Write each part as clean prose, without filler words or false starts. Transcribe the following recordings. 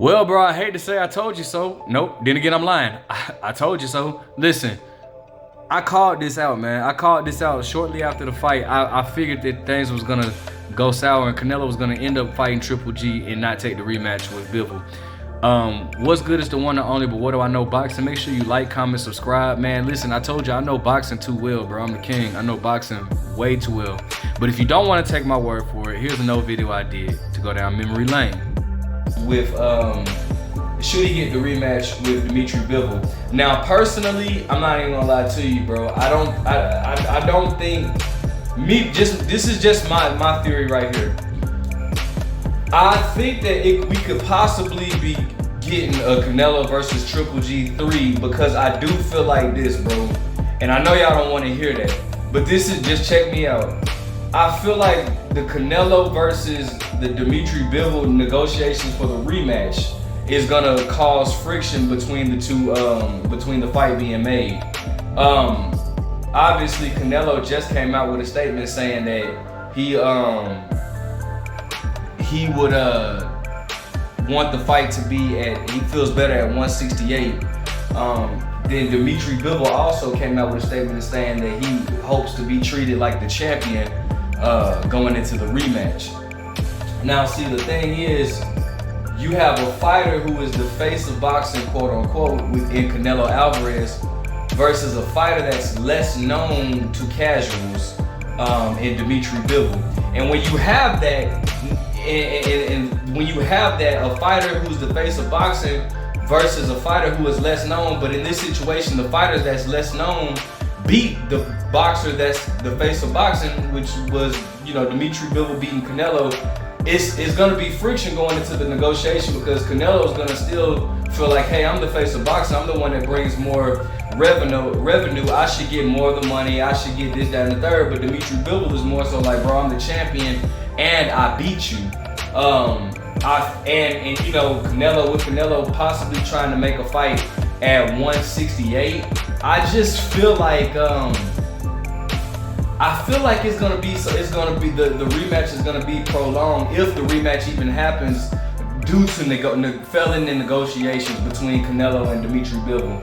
Well, bro, I hate to say I told you so. Nope, then again, I'm lying. I told you so. Listen, I called this out, man. I called this out shortly after the fight. I figured that things was gonna go sour and Canelo was gonna end up fighting Triple G and not take the rematch with Bivol. What's good is the one and only, but what do I know boxing? Make sure you like, comment, subscribe, man. Listen, I told you I know boxing too well, bro. I'm the king. I know boxing way too well. But if you don't want to take my word for it, here's an old video I did to go down memory lane. With should he get the rematch with Dimitri Bivol? Now, personally, I'm not even gonna lie to you, bro. I don't think this is just my theory right here. I think that we could possibly be getting a Canelo versus Triple G 3 because I do feel like this, bro. And I know y'all don't want to hear that, but this is just check me out. I feel like the Canelo versus the Dimitri Bivol negotiations for the rematch is gonna cause friction between the two, between the fight being made. Obviously, Canelo just came out with a statement saying that he would want the fight to be at, he feels better at 168. Then Dimitri Bivol also came out with a statement saying that he hopes to be treated like the champion going into the rematch. Now, see, the thing is, you have a fighter who is the face of boxing, quote unquote, in Canelo Alvarez, versus a fighter that's less known to casuals in Dimitri Bivol. And when you have that, a fighter who's the face of boxing versus a fighter who is less known, but in this situation, the fighter that's less known beat the boxer that's the face of boxing, which was, you know, Dimitri Bivol beating Canelo. It's gonna be friction going into the negotiation because Canelo's gonna still feel like, hey, I'm the face of boxing. I'm the one that brings more revenue. I should get more of the money. I should get this, that, and the third. But Dimitri Bivol is more so like, bro, I'm the champion and I beat you. And you know, Canelo possibly trying to make a fight at 168. I just feel like it's gonna be the rematch is gonna be prolonged if the rematch even happens due to failing in negotiations between Canelo and Dimitri Bivol.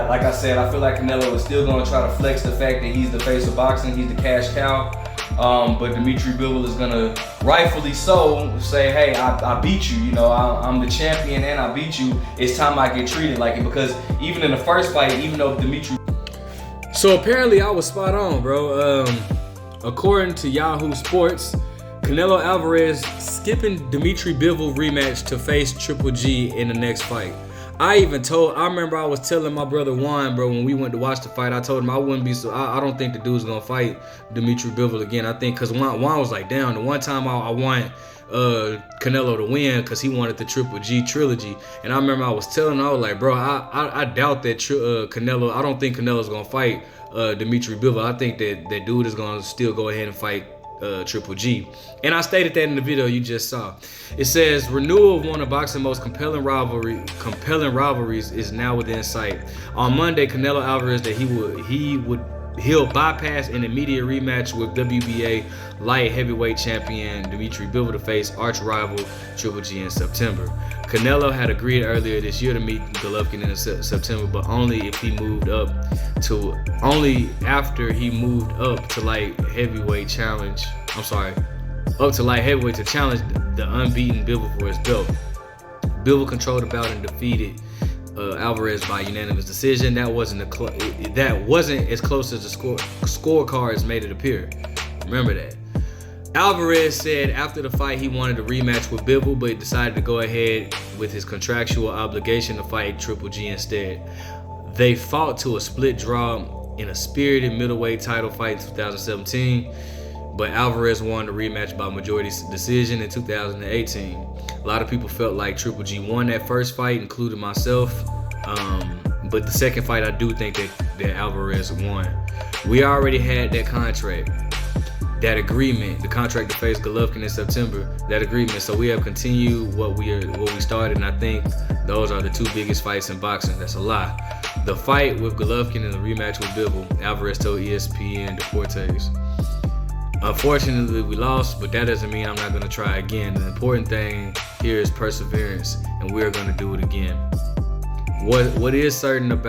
Like I said, I feel like Canelo is still gonna try to flex the fact that he's the face of boxing, he's the cash cow. But Dimitri Bivol is gonna, rightfully so, say, hey, I beat you. You know, I'm the champion and I beat you. It's time I get treated like it, because even in the first fight, even though Dimitri. So apparently I was spot on, bro. According to Yahoo Sports, Canelo Alvarez skipping Dimitri Bivol rematch to face Triple G in the next fight. I remember I was telling my brother Juan, bro, when we went to watch the fight, I told him I wouldn't be I don't think the dude's gonna fight Dimitri Bivol again. I think, cause Juan was like, damn, the one time I want Canelo to win because he wanted the Triple G trilogy. And I remember I was telling him, I was like, bro, I doubt that Canelo, I don't think Canelo's gonna fight Dimitri Bivol. I think that dude is gonna still go ahead and fight Triple G. And I stated that in the video you just saw. It says renewal of one of boxing's most compelling rivalries is now within sight. On Monday, Canelo Alvarez that he'll bypass an immediate rematch with WBA light heavyweight champion Dimitri Bivol to face arch rival Triple G in September. Canelo had agreed earlier this year to meet Golovkin in September, but only after he moved up to light heavyweight to challenge the unbeaten Bivol for his belt. Bivol controlled the bout and defeated Alvarez by unanimous decision. That wasn't as close as the scorecards made it appear. Remember that. Alvarez said after the fight he wanted a rematch with Bivol, but decided to go ahead with his contractual obligation to fight Triple G instead. They fought to a split draw in a spirited middleweight title fight in 2017, but Alvarez won the rematch by majority decision in 2018. A lot of people felt like Triple G won that first fight, including myself. But the second fight, I do think that Alvarez won. We already had that contract, that agreement, the contract to face Golovkin in September, that agreement. So we have continued what we started, and I think those are the two biggest fights in boxing. That's a lie. The fight with Golovkin and the rematch with Bivol, Alvarez told ESPN Deportes. Unfortunately, we lost, but that doesn't mean I'm not going to try again. The important thing here is perseverance and we're gonna do it again. What is certain is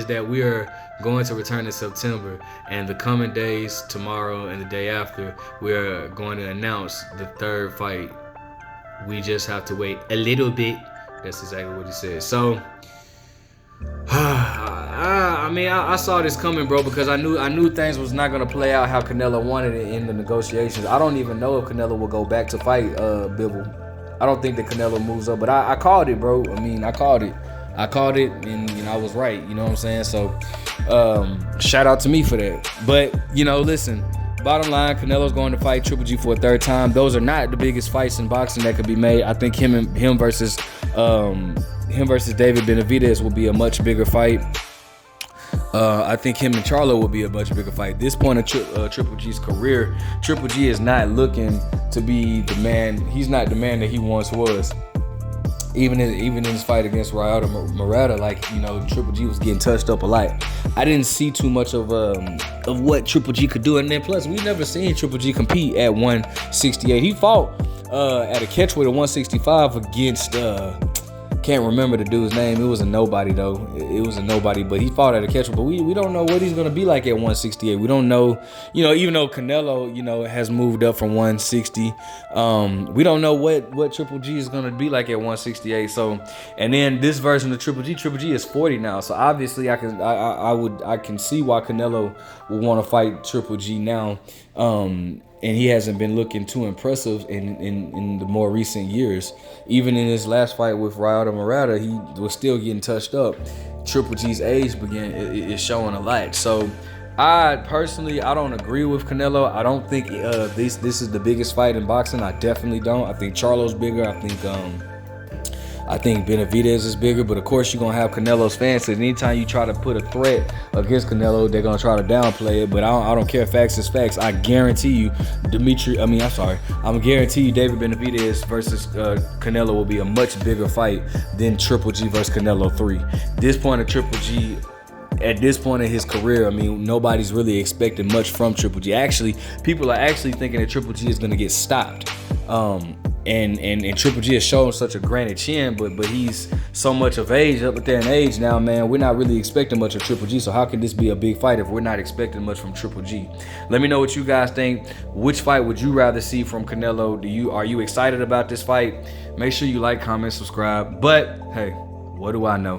that we are going to return in September, and the coming days, tomorrow and the day after, we are going to announce the third fight. We just have to wait a little bit. That's exactly what he said. So, I saw this coming, bro, because I knew things was not gonna play out how Canelo wanted it in the negotiations. I don't even know if Canelo will go back to fight Bivol. I don't think that Canelo moves up, but I called it, bro. I called it, and I was right. You know what I'm saying? So, shout out to me for that. But listen. Bottom line, Canelo's going to fight Triple G for a third time. Those are not the biggest fights in boxing that could be made. I think him versus David Benavidez will be a much bigger fight. I think him and Charlo will be a much bigger fight. This point of Triple G's career, Triple G is not looking to be the man. He's not the man that he once was. Even in his fight against Rayada Murata, Triple G was getting touched up a lot. I didn't see too much of what Triple G could do, and then plus we never seen Triple G compete at 168. He fought at a catchweight at 165 against can't remember the dude's name. It was a nobody though. It was a nobody, but he fought at a catchweight. But we don't know what he's gonna be like at 168. We don't know, even though Canelo, has moved up from 160. We don't know what Triple G is gonna be like at 168. So, and then this version of Triple G is 40 now. So obviously I can see why Canelo would want to fight Triple G now. And he hasn't been looking too impressive in the more recent years. Even in his last fight with Rayada Murata, he was still getting touched up. Triple G's age is showing a lot. So I don't agree with Canelo. I don't think this is the biggest fight in boxing. I definitely don't. I think Charlo's bigger. I think Benavidez is bigger, but of course you're going to have Canelo's fans. So anytime you try to put a threat against Canelo, they're going to try to downplay it. But I don't care. Facts is facts. I guarantee you I'm guarantee you David Benavidez versus Canelo will be a much bigger fight than Triple G versus Canelo 3. This point of Triple G, at this point in his career, nobody's really expecting much from Triple G. Actually, people are actually thinking that Triple G is going to get stopped. And Triple G has shown such a granite chin, but he's so much of age, up there in age now, man. We're not really expecting much of Triple G. So how can this be a big fight if we're not expecting much from Triple G? Let me know what you guys think. Which fight would you rather see from Canelo? Are you excited about this fight? Make sure you like, comment, subscribe. But hey, what do I know?